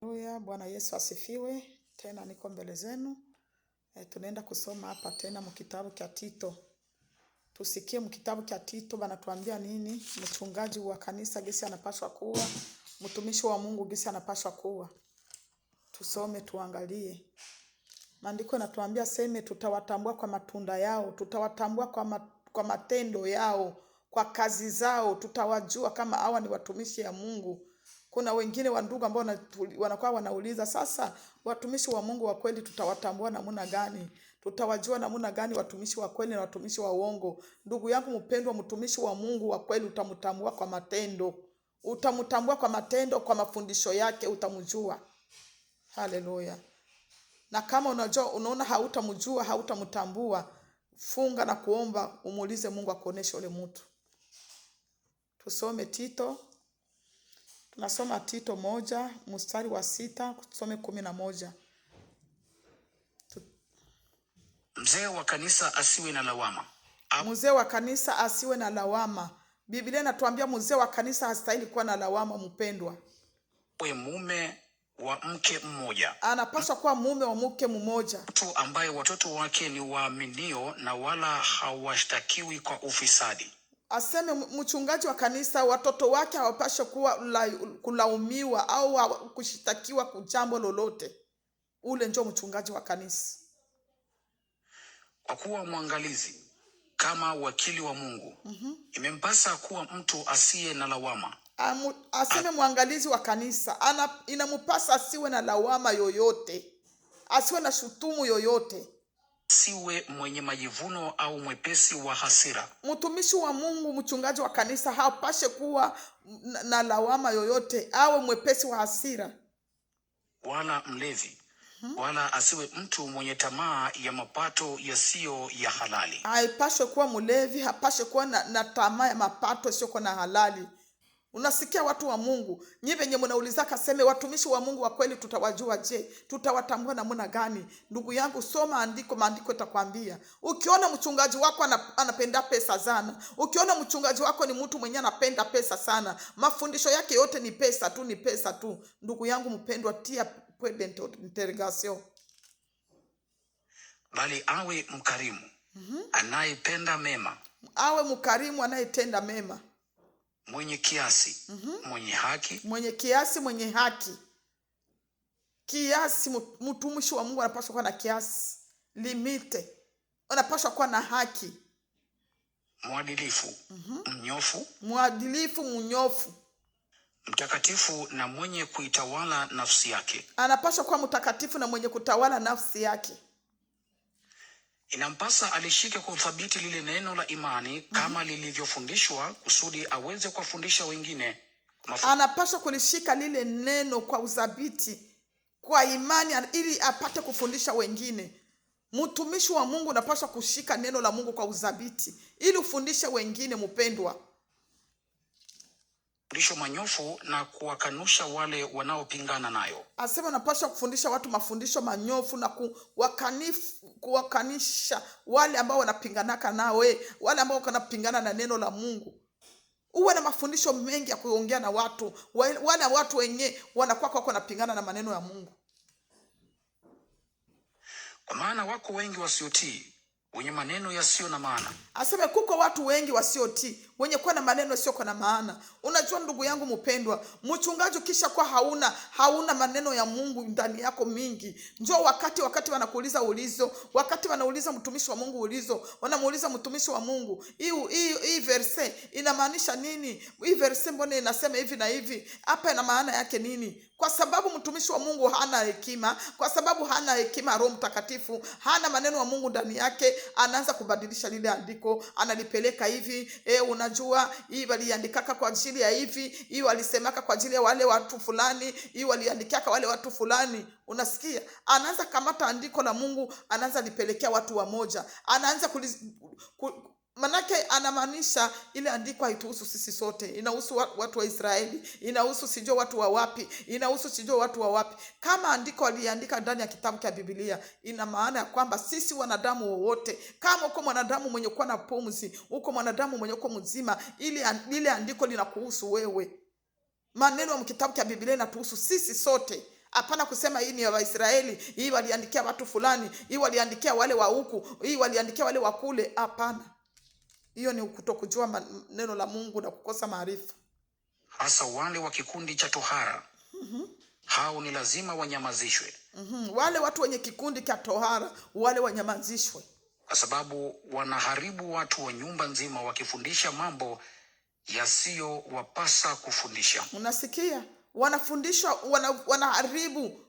Haleluya, Bwana Yesu asifiwe. Tena niko mbele zenu. Tunaenda kusoma hapa tena mkitabu cha Tito. Tusikie mkitabu cha Tito banatuambia nini? Mchungaji wa kanisa gisi anapaswa kuwa, mtumishi wa Mungu gisi anapaswa kuwa. Tusome tuangalie. Maandiko yanatuambia seme tutawatambua kwa matunda yao, tutawatambua kwa matendo yao, kwa kazi zao, tutawajua kama hawa ni watumishi ya Mungu. Kuna wengine wa ndugu ambao wanakuwa wanauliza sasa watumishi wa Mungu wa kweli tutawatambua namna gani? Tutawajua namna gani watumishi wa kweli na watumishi wa uongo? Ndugu yangu mpendwa, mtumishi wa Mungu wa kweli utamtambua kwa matendo. Utamtambua kwa matendo, kwa mafundisho yake utamjua. Haleluya. Na kama unaona hautamjua, hautamtambua, funga na kuomba umuulize Mungu akuoneshe ule mtu. Tusome Tito. Tunasoma Tito 1 mstari wa 6 tusome 11. Mzee wa kanisa asiwe na lawama. Mzee wa kanisa asiwe na lawama. Biblia inatuambia mzee wa kanisa hastahili kuwa na lawama mpendwa. Awe mume wa mke mmoja. Anapaswa kuwa mume wa mke mmoja. Mtu ambaye watoto wake ni waaminio na wala hawashtakiwi kwa ufisadi. Aseme mchungaji wa kanisa watoto wake hawapaswi kuwa kulaumiwa au kushitakiwa kwa jambo lolote. Ule ndio mchungaji wa kanisa. Kwa kuwa mwangalizi kama wakili wa Mungu, imempasa kuwa mtu asiye na lawama. Aseme mwangalizi wa kanisa inampasa asiwe na lawama yoyote, asiwe na shutumu yoyote, siwe mwenye majivuno au mwepesi wa hasira. Mtumishi wa Mungu, mchungaji wa kanisa hapashe kuwa na lawama yoyote, awe mwepesi wa hasira, wala mlevi. Wala asiwe mtu mwenye tamaa ya mapato yasiyo ya halali. Haipashe kuwa mlevi, hapashe kuwa na tamaa ya mapato yasiyo na halali. Unasikia watu wa Mungu, nyinyi wenye mnauliza kaseme watumishi wa Mungu wa kweli tutawajua je? Tutawatambua namna gani? Ndugu yangu, soma andiko, maandiko itakwambia. Ukiona mchungaji wako anapenda pesa sana, ukiona mchungaji wako ni mtu mwenye anapenda pesa sana, mafundisho yake yote ni pesa tu, ni pesa tu, ndugu yangu mpendwa, tia point interrogation. Bali awe mkarimu, anayependa mema. Awe mkarimu, anayetenda mema, mwenye kiasi, mwenye haki. Mwenye kiasi, mwenye haki. Kiasi, mtumishi wa Mungu anapaswa kuwa na kiasi, limite. Anapaswa kuwa na haki. Mwadilifu, mnyofu. Mwadilifu, mnyofu. Mtakatifu na mwenye kuitawala nafsi yake. Anapaswa kuwa mtakatifu na mwenye kutawala nafsi yake. Inampasa alishike kwa uthabiti lile neno la imani kama lilivyofundishwa, kusudi aweze kuwafundisha wengine. Anapaswa kulishika lile neno kwa uthabiti, kwa imani, ili apate kufundisha wengine. Mtumishi wa Mungu anapaswa kushika neno la Mungu kwa uthabiti ili ufundishe wengine mpendwa. Fundisho manyofu na kuwakanusha wale wanaopingana nayo. Asema unapaswa kufundisha watu mafundisho manyofu na kuwakanisha wale ambao wanapinganaka nawe, wale ambao wanapingana na neno la Mungu. Uwe na mafundisho mengi ya kuongea na watu, wale watu wenye wanakuwa kwa wanapingana na maneno ya Mungu. Kwa maana wako wengi wasiotii, wenye maneno yasiyo na maana. Aseme kuko watu wengi wasiotii, wenye kuwa na maneno yasiyo na maana. Unajua ndugu yangu mpendwa, mchungaji kisha kwa hauna maneno ya Mungu ndani yako mingi. Njoo wakati wanakuuliza ulizo, wakati wanauliza mtumishi wa Mungu ulizo, wanamuuliza mtumishi wa Mungu, hii verse inamaanisha nini? Hii verse mbona inasema hivi na hivi? Hapa ina maana yake nini? Kwa sababu mtumishi wa Mungu hana hekima, kwa sababu hana hekima Roho Mtakatifu, hana maneno ya Mungu ndani yake, anaanza kubadilisha lile andiko, analipeleka hivi, unajua hii waliandikaka kwa ajili ya hivi, hii walisemaka kwa ajili ya wale watu fulani, hii waliandikaka wale watu fulani. Unasikia? Anaanza kamata andiko la Mungu, anaanza lipelekea watu wa moja, anaanza manake anamaanisha ile andiko haituhusu sisi sote. Inahusu watu wa Israeli, inahusu sijua watu wa wapi, inahusu sijua watu wa wapi. Kama andiko aliandika ndani ya kitabu cha Biblia, ina maana ya kwamba sisi wanadamu wote, kama uko mwanadamu mwenye kuwa na pumzi, uko mwanadamu mwenye uko mzima, ile andiko linakuhusu wewe. Maneno ya kitabu cha Biblia inatuhusu sisi sote. Hapana kusema hii ni ya Waisraeli, hii waliandikia watu fulani, hii waliandikia wale wa huku, hii waliandikia wale wa kule. Hapana. Hiyo ni kutokujua neno la Mungu na kukosa maarifa. Hasa wale wa kikundi cha tohara. Hao ni lazima wanyamazishwe. Wale watu wenye kikundi cha tohara, wale wanyamazishwe, kwa sababu wanaharibu watu wa nyumba nzima wakifundisha mambo yasiyowapasa kufundisha. Unasikia? Wanafundisha, wanaharibu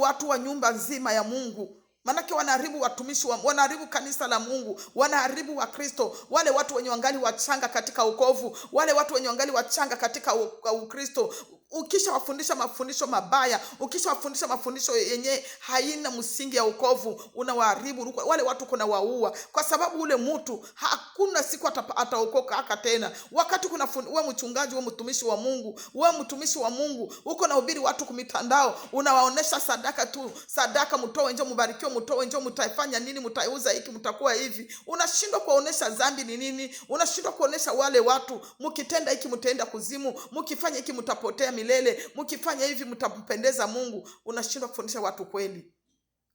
watu wa nyumba nzima ya Mungu. Manake wanaharibu watumishi wanaharibu kanisa la Mungu, wanaharibu wa Kristo, wale watu wenye wangali wachanga katika wokovu, wale watu wenye wangali wachanga katika Ukristo. Ukisha wafundisha mafundisho mabaya, ukisha wafundisha mafundisho yenye haina msingi ya wokovu, unawaharibu wale watu, kuna waua, kwa sababu ule mtu hakuna siku ataokoka haka tena. Wakati kuna wewe mchungaji, wewe mtumishi wa Mungu, uko na hubiri watu kumitandao, unawaonesha sadaka tu, sadaka mtoe njoo mbarikiwe, mtoe njoo mtaifanya nini, mtauza hiki, mtakuwa hivi. Unashindwa kuonesha dhambi ni nini, unashindwa kuonesha wale watu mkitenda hiki mtaenda kuzimu, mkifanya hiki mtapotea milele, mkifanya hivi mtampendeza Mungu. Unashindwa kufundisha watu kweli,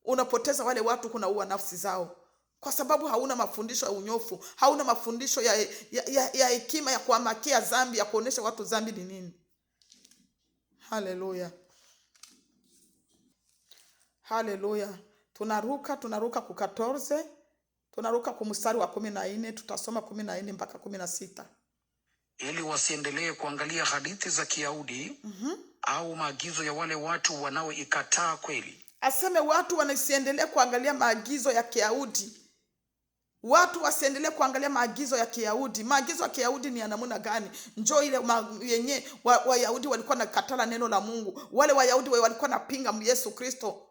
unapoteza wale watu, kunaua nafsi zao, kwa sababu hauna mafundisho ya unyofu, hauna mafundisho ya hekima ya kuamakia dhambi, ya kuonesha watu dhambi ni nini. Haleluya, haleluya. Tunaruka ku 14, tunaruka ku mstari wa 14, tutasoma 14 mpaka 16. Ili wasiendelee kuangalia hadithi za Kiyahudi au maagizo ya wale watu wanaoikataa kweli. Aseme watu wanasiendelee kuangalia maagizo ya Kiyahudi. Watu wasiendelee kuangalia maagizo ya Kiyahudi. Maagizo ya Kiyahudi ni ya namna gani? Njoo ile yenye Wayahudi walikuwa nakatala neno la Mungu. Wale Wayahudi walikuwa napinga Yesu Kristo.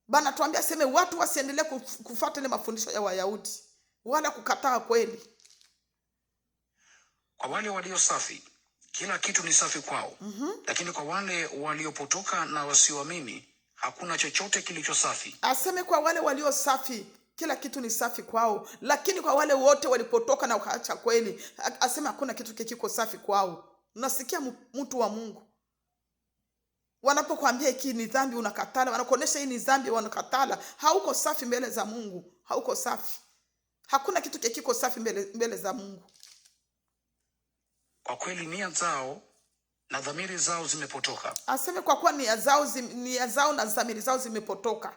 Bana tuambia aseme watu wasiendelee kufuata ile mafundisho ya Wayahudi, wala kukataa kweli. Kwa wale walio safi, kila kitu ni safi kwao. Lakini kwa wale waliopotoka na wasioamini, hakuna chochote kilicho safi. Aseme kwa wale walio safi, kila kitu ni safi kwao, lakini kwa wale wote walipotoka na wakaacha kweli, aseme hakuna kitu kiko safi kwao. Unasikia mtu wa Mungu? Wanapokuambia hiki ni dhambi unakatala, wanakuonesha hii ni dhambi wanakatala, hauko safi mbele za Mungu, hauko safi. Hakuna kitu kiko safi mbele za Mungu. Kwa kweli nia zao na dhamiri zao zimepotoka. Aseme kwa kuwa nia zao na dhamiri zao zimepotoka.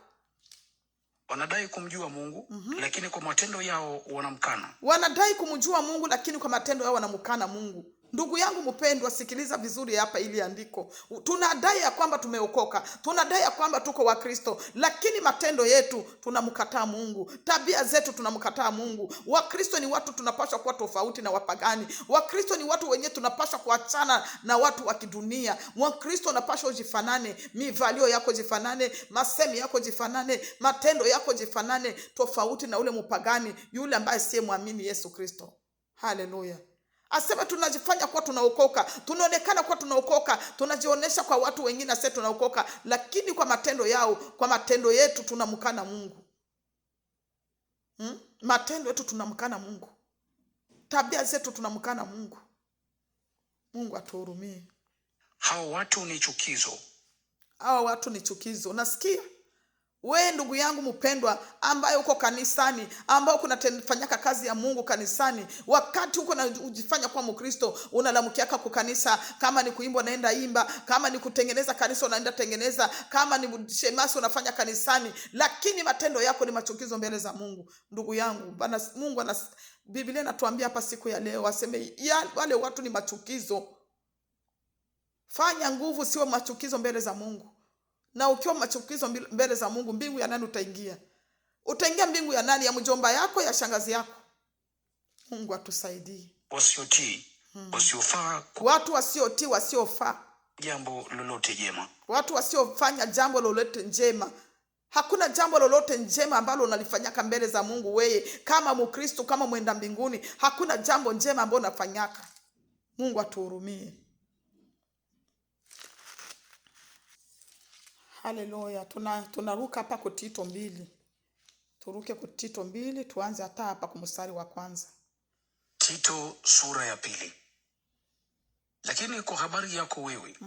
Wanadai kumjua Mungu, lakini kwa matendo yao wanamkana. Wanadai kumjua Mungu, lakini kwa matendo yao wanamkana Mungu. Ndugu yangu mpendwa, sikiliza vizuri hapa ili andiko. Tunadai ya kwamba tumeokoka, tunadai ya kwamba tuko wa Kristo, lakini matendo yetu tunamkataa Mungu. Tabia zetu tunamkataa Mungu. Wakristo ni watu tunapaswa kuwa tofauti na wapagani. Wakristo ni watu wenye tunapaswa kuachana na watu wa kidunia. Wakristo unapaswa ujifanane, mivalio yako jifanane, masemi yako jifanane, matendo yako jifanane, tofauti na ule mpagani, yule ambaye siye muamini Yesu Kristo. Haleluya. Asema tunajifanya kuwa tunaokoka, tunaonekana kuwa tunaokoka, tunajionesha kwa watu wengine sasa tunaokoka, lakini kwa matendo yao, kwa matendo yetu tunamkana Mungu. Matendo yetu tunamkana Mungu. Tabia zetu tunamkana Mungu. Mungu atuhurumie. Hao watu ni chukizo. Hao watu ni chukizo. Unasikia? We ndugu yangu mpendwa, ambaye uko kanisani, ambao kunafanyaka kazi ya Mungu kanisani, wakati uko na ujifanya kwa Mkristo, unalamukiaka kwa kanisa, kama ni kuimba unaenda imba, kama ni kutengeneza kanisa unaenda tengeneza, kama ni shemasi unafanya kanisani, lakini matendo yako ni machukizo mbele za Mungu. Ndugu yangu, Mungu Biblia inatuambia hapa siku ya leo, aseme wale watu ni machukizo. Fanya nguvu, sio machukizo mbele za Mungu. Na ukiwa machukizo mbele za Mungu, mbingu ya nani utaingia? Utaingia mbingu ya nani? Ya mjomba yako, ya shangazi yako? Mungu atusaidie. Wasiotii, wasiofaa, watu wasiotii, wasiofaa jambo lolote jema, watu wasiofanya jambo lolote njema. Hakuna jambo lolote njema ambalo unalifanyaka mbele za Mungu wewe kama Mkristo, kama mwenda mbinguni. Hakuna jambo njema ambalo unafanyaka. Mungu atuhurumie. Haleluya. Tunaruka hapa kwa Tito 2. Turuke kwa Tito 2, tuanze hata hapa kwa mstari wa kwanza. Tito sura ya 2. Lakini kwa habari yako wewe,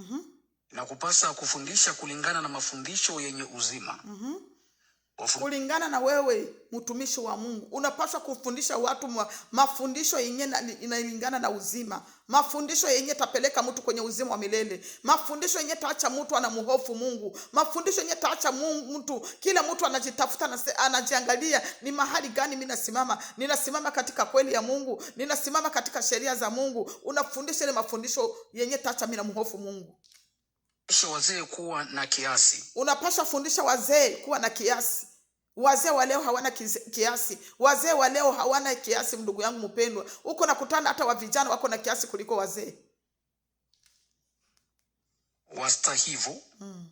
na kupasa kufundisha kulingana na mafundisho yenye uzima. Kulingana na wewe mtumishi wa Mungu, unapaswa kufundisha watu mafundisho yenye inalingana na uzima, mafundisho yenye tapeleka mtu kwenye uzima wa milele, mafundisho yenye taacha mtu anamhofu Mungu, mafundisho yenye taacha mtu, kila mtu anajitafuta, anajiangalia ni mahali gani mimi ninasimama katika kweli ya Mungu, ninasimama katika sheria za Mungu. Unafundisha ile mafundisho yenye taacha mimi namhofu Mungu. Wazee kuwa na kiasi. Unapaswa fundisha wazee kuwa na kiasi. Wazee wa leo hawana kiasi. Wazee wa leo hawana kiasi, ndugu yangu mpendwa. Uko nakutana hata wa vijana wako na kiasi kuliko wazee. Wastahivu,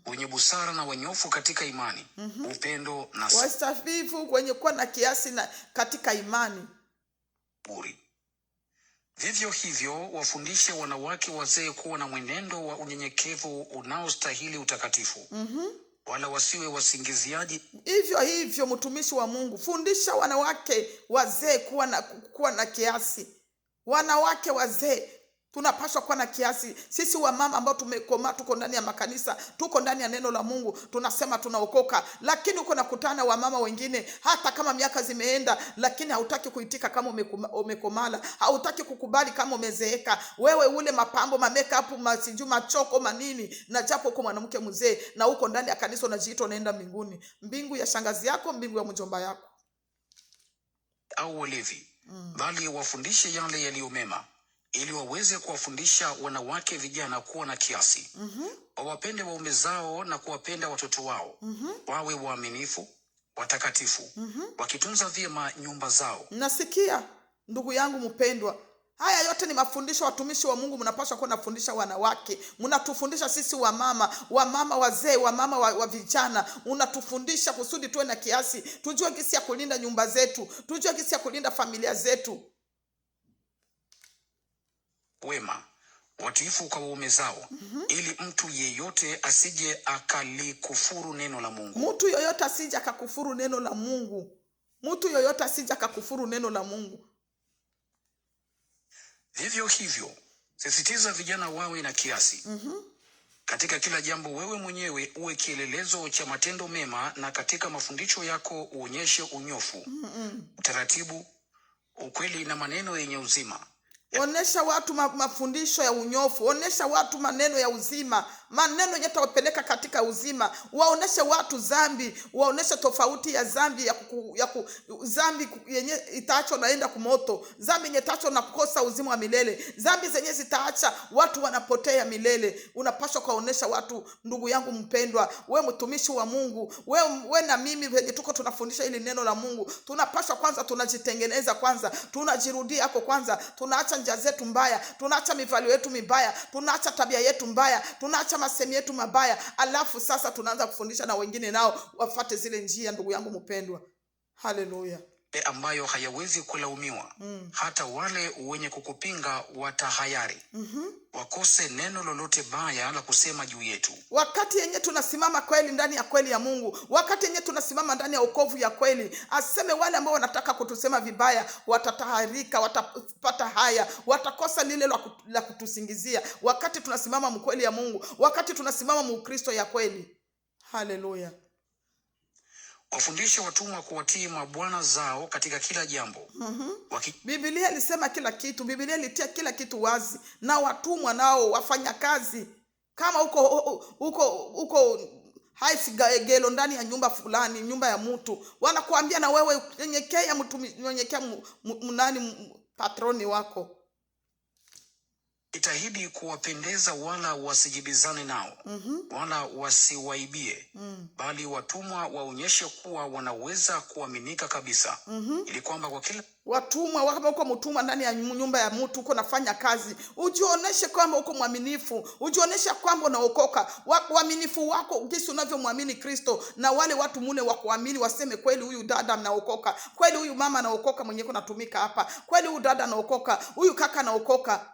wenye busara na wanyofu katika imani, upendo na wastahivu, wenye kuwa na kiasi na katika imani. Vivyo hivyo wafundishe wanawake wazee kuwa na mwenendo wa unyenyekevu unaostahili utakatifu. Wala wasiwe wasingiziaji. Hivyo hivyo mtumishi wa Mungu, fundisha wanawake wazee kuwa na kiasi. Wanawake wazee tunapaswa kuwa na kiasi. Sisi wamama ambao tumekoma, tuko ndani ya makanisa, tuko ndani ya neno la Mungu, tunasema tunaokoka, lakini uko nakutana wamama wengine hata kama miaka zimeenda, lakini hautaki kuitika kama umekomala, hautaki kukubali kama umezeeka. Wewe ule mapambo, makeup, masiju, machoko, manini, na japo uko mwanamke mzee na uko ndani ya kanisa unajiita unaenda mbinguni. Mbingu ya shangazi yako, mbingu ya mjomba yako. Au walevi, bali wafundishe yale yaliyo mema, ili waweze kuwafundisha wanawake vijana kuwa na kiasi. Wawapende waume zao na kuwapenda watoto wao. Wawe waaminifu, watakatifu, wakitunza vyema nyumba zao. Nasikia ndugu yangu mpendwa, haya yote ni mafundisho watumishi wa Mungu mnapaswa kuwa nafundisha wanawake. Mnatufundisha sisi wamama wazee, wamama wa vijana. Unatufundisha kusudi tuwe na kiasi, tujue jinsi ya kulinda nyumba zetu, tujue jinsi ya kulinda familia zetu. Wema, watiifu kwa waume zao, ili mtu yeyote asije akalikufuru neno la Mungu. Mtu yoyote asije akakufuru neno la Mungu. Mtu yoyote asije akakufuru neno la Mungu. Vivyo hivyo, sisitiza vijana wawe na kiasi. Katika kila jambo wewe mwenyewe uwe kielelezo cha matendo mema, na katika mafundisho yako uonyeshe unyofu, utaratibu, ukweli na maneno yenye uzima. Onesha watu mafundisho ya unyofu. Onesha watu maneno ya uzima, maneno yatawapeleka katika uzima. Waoneshe watu dhambi, waoneshe tofauti ya dhambi dhambi yenye itaacho naenda kumoto, dhambi yenye itaacho na kukosa uzima wa milele, dhambi zenye zitaacha watu wanapotea milele. Unapaswa kuonesha watu, ndugu yangu mpendwa, we mtumishi wa Mungu, we na mimi wenye tuko tunafundisha ili neno la Mungu, tunapaswa kwanza tunajitengeneza kwanza, tunajirudia hapo kwanza, tunaacha njia zetu mbaya, tunaacha mivalio yetu mibaya, tunaacha tabia yetu mbaya, tunaacha masemi yetu mabaya, alafu sasa tunaanza kufundisha na wengine nao wafuate zile njia, ndugu yangu mpendwa. Haleluya. Ambayo hayawezi kulaumiwa. Hata wale wenye kukupinga watahayari. Wakose neno lolote baya la kusema juu yetu. Wakati yenye tunasimama kweli ndani ya kweli ya Mungu, wakati yenye tunasimama ndani ya wokovu ya kweli, aseme wale ambao wanataka kutusema vibaya watataharika, watapata haya, watakosa lile la kutusingizia. Wakati tunasimama mkweli ya Mungu, wakati tunasimama mukristo ya kweli. Haleluya. Wafundishe watumwa kuwatii mabwana zao katika kila jambo. Biblia ilisema kila kitu. Biblia ilitia kila kitu wazi. Na watumwa nao wafanya kazi. Kama uko haisi ndani ya nyumba fulani, nyumba ya mtu, wanakuambia na wewe nyenyekea nani patroni wako. Itahidi kuwapendeza, wala wasijibizane nao, wala wasiwaibie, bali watumwa waonyeshe kuwa wanaweza kuaminika kabisa, ili kwamba kwa kila watumwa, kama uko mtumwa ndani ya nyumba ya mtu, uko nafanya kazi, ujioneshe kwamba uko mwaminifu, ujioneshe kwamba unaokoka. Uaminifu wako jinsi unavyomwamini Kristo, na wale watu mune wakuamini waseme kweli huyu dada anaokoka, kweli huyu mama anaokoka mwenye kunatumika hapa, kweli huyu dada anaokoka, huyu kaka anaokoka.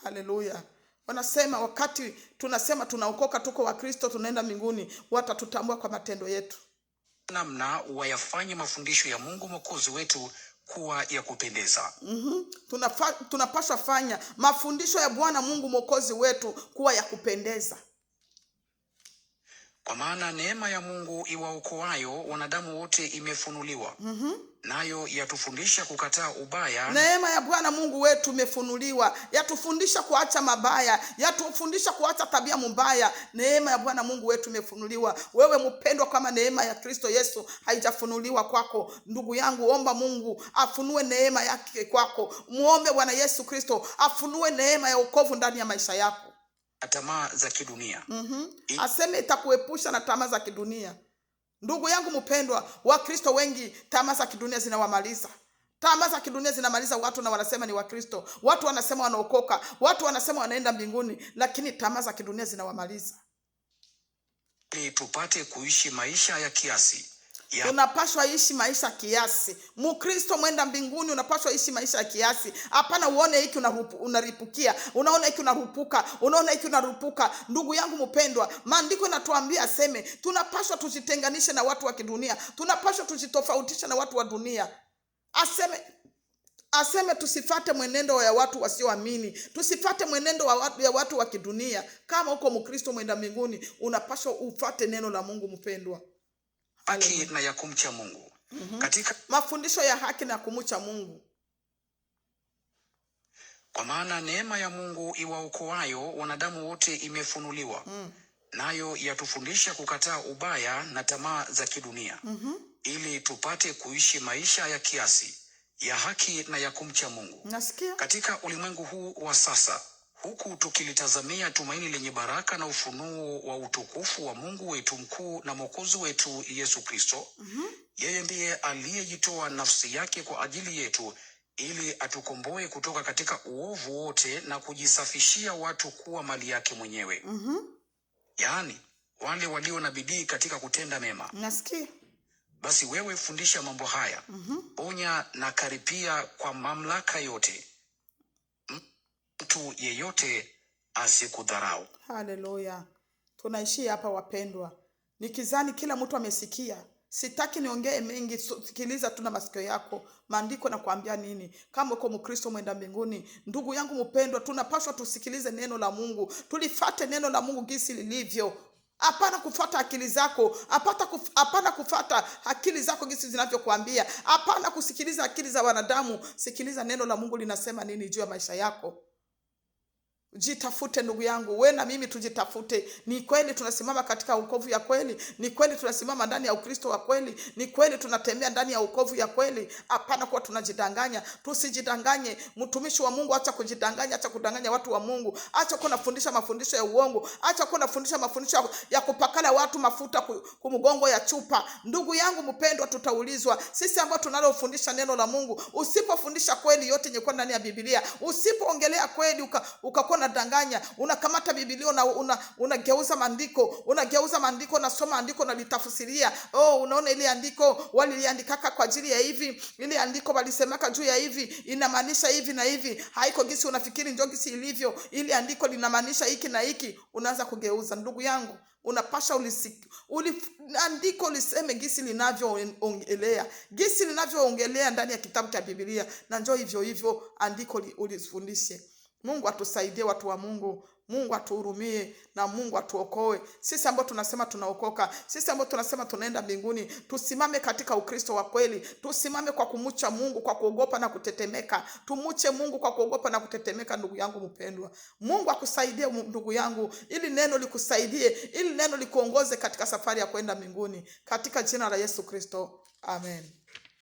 Haleluya. Wanasema wakati tunasema tunaokoka, tuko wa Kristo, tunaenda mbinguni, watatutambua kwa matendo yetu. Namna wayafanye mafundisho ya Mungu Mwokozi wetu kuwa ya kupendeza. Tunapaswa fanya mafundisho ya Bwana Mungu Mwokozi wetu kuwa ya kupendeza. Kwa maana neema ya Mungu iwaokoayo wanadamu wote imefunuliwa. Nayo yatufundisha kukataa ubaya. Neema ya Bwana Mungu wetu imefunuliwa, yatufundisha kuacha mabaya, yatufundisha kuacha tabia mbaya. Neema ya Bwana Mungu wetu imefunuliwa. Wewe mpendwa, kama neema ya Kristo Yesu haijafunuliwa kwako, ndugu yangu, omba Mungu afunue neema yake kwako. Muombe Bwana Yesu Kristo afunue neema ya wokovu ndani ya maisha yako. Tamaa za kidunia. Aseme itakuepusha na tamaa za kidunia. Ndugu yangu mpendwa, Wakristo wengi tamaa za kidunia zinawamaliza. Tamaa za kidunia zinamaliza watu na wanasema ni Wakristo. Watu wanasema wanaokoka, watu wanasema wanaenda mbinguni, lakini tamaa za kidunia zinawamaliza. Ili tupate kuishi maisha ya kiasi. Unapaswa ishi maisha kiasi. Mkristo mwenda mbinguni unapaswa ishi maisha ya kiasi. Hapana uone hiki unaripukia, unaona hiki unarupuka, unaona hiki unarupuka. Ndugu yangu mpendwa, maandiko yanatuambia aseme tunapaswa tujitenganishe na watu wa kidunia. Tunapaswa tujitofautishe na watu wa dunia. Aseme tusifate mwenendo ya watu wasioamini. Tusifate mwenendo ya watu wa kidunia. Kama uko Mkristo mwenda mbinguni, unapaswa ufate neno la Mungu mpendwa. Haki na ya kumcha Mungu. Katika mafundisho ya haki na kumcha Mungu. Kwa maana neema ya Mungu iwaokoayo wanadamu wote imefunuliwa. Nayo yatufundisha kukataa ubaya na tamaa za kidunia. Ili tupate kuishi maisha ya kiasi, ya haki na ya kumcha Mungu. Nasikia? Katika ulimwengu huu wa sasa, huku tukilitazamia tumaini lenye baraka na ufunuo wa utukufu wa Mungu wetu mkuu na Mwokozi wetu Yesu Kristo. Yeye ndiye aliyejitoa nafsi yake kwa ajili yetu ili atukomboe kutoka katika uovu wote na kujisafishia watu kuwa mali yake mwenyewe. Yaani wale walio na bidii katika kutenda mema. Nasikia? Basi wewe fundisha mambo haya. Onya na karipia kwa mamlaka yote. Mtu yeyote asikudharau. Haleluya. Tunaishia hapa wapendwa. Nikizani kila mtu amesikia. Sitaki niongee mengi, sikiliza tu na masikio yako. Maandiko na kuambia nini? Kama uko Mkristo mwenda mbinguni, ndugu yangu mpendwa, tunapaswa tusikilize neno la Mungu. Tulifate neno la Mungu gisi lilivyo. Hapana kufuata akili zako, hapana kufuata akili zako gisi zinavyokuambia. Hapana kusikiliza akili za wanadamu. Sikiliza neno la Mungu linasema nini juu ya maisha yako. Jitafute ndugu yangu, wewe na mimi tujitafute. Ni kweli tunasimama katika wokovu ya kweli? Ni kweli tunasimama ndani ya Ukristo wa kweli? Ni kweli tunatembea ndani ya wokovu ya kweli? Hapana kuwa tunajidanganya. Tusijidanganye. Mtumishi wa Mungu, acha kujidanganya, acha kudanganya watu wa Mungu. Acha kuwa unafundisha mafundisho ya uongo. Acha kuwa unafundisha mafundisho ya kupakala watu mafuta kumgongo ya chupa. Ndugu yangu mpendwa, tutaulizwa. Sisi ambao tunalofundisha neno la Mungu, usipofundisha kweli yote yenye kwa ndani ya Biblia, usipoongelea kweli ukakuwa unadanganya, unakamata Biblia unageuza maandiko, unasoma andiko na litafsiria. Unaona ile andiko waliliandikaka kwa ajili ya hivi, ile andiko walisemaka juu ya hivi, inamaanisha hivi na hivi. Haiko gisi unafikiri ndio gisi ilivyo. Ile andiko linamaanisha hiki na hiki, unaanza kugeuza. Ndugu yangu, unapasha andiko liseme gisi linavyoongelea, gisi linavyoongelea ndani ya kitabu cha Biblia, na njoo hivyo andiko ulifundishe. Mungu atusaidie watu wa Mungu. Mungu atuhurumie na Mungu atuokoe. Sisi ambao tunasema tunaokoka, sisi ambao tunasema tunaenda mbinguni, tusimame katika Ukristo wa kweli. Tusimame kwa kumcha Mungu, kwa kuogopa na kutetemeka. Tumuche Mungu kwa kuogopa na kutetemeka, ndugu yangu mpendwa. Mungu akusaidie ndugu yangu, ili neno likusaidie, ili neno likuongoze katika safari ya kwenda mbinguni, katika jina la Yesu Kristo. Amen.